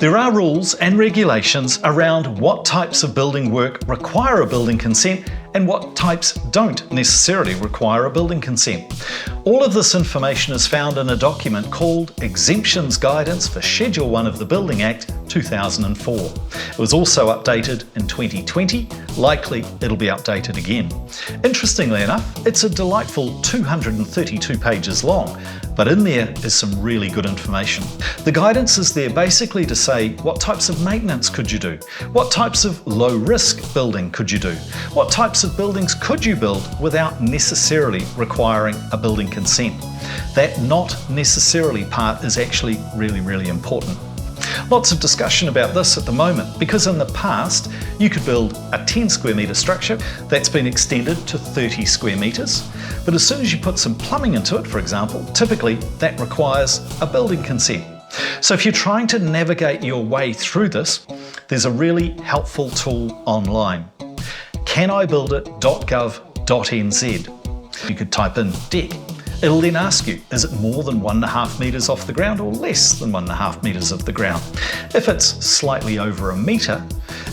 There are rules and regulations around what types of building work require a building consent and what types don't necessarily require a building consent. All of this information is found in a document called Exemptions Guidance for Schedule 1 of the Building Act 2004. It was also updated in 2020, likely it'll be updated again. Interestingly enough, it's a delightful 232 pages long, but in there is some really good information. The guidance is there basically to say what types of maintenance could you do, what types of low-risk building could you do, what types of buildings could you build without necessarily requiring a building consent. That not necessarily part is actually really important. Lots of discussion about this at the moment because in the past you could build a 10 square metre structure that's been extended to 30 square metres, but as soon as you put some plumbing into it, for example, typically that requires a building consent. So if you're trying to navigate your way through this, there's a really helpful tool online. canibuildit.gov.nz. You could type in deck. It'll then ask you, is it more than 1.5 metres off the ground or less than 1.5 metres off the ground? If it's slightly over a metre,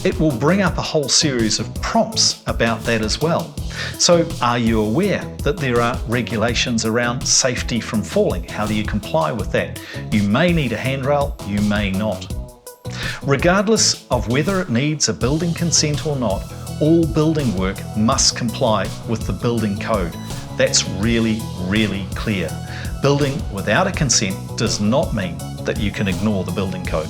it will bring up a whole series of prompts about that as well. So are you aware that there are regulations around safety from falling? How do you comply with that? You may need a handrail, you may not. Regardless of whether it needs a building consent or not, all building work must comply with the building code. That's really clear. Building without a consent does not mean that you can ignore the building code.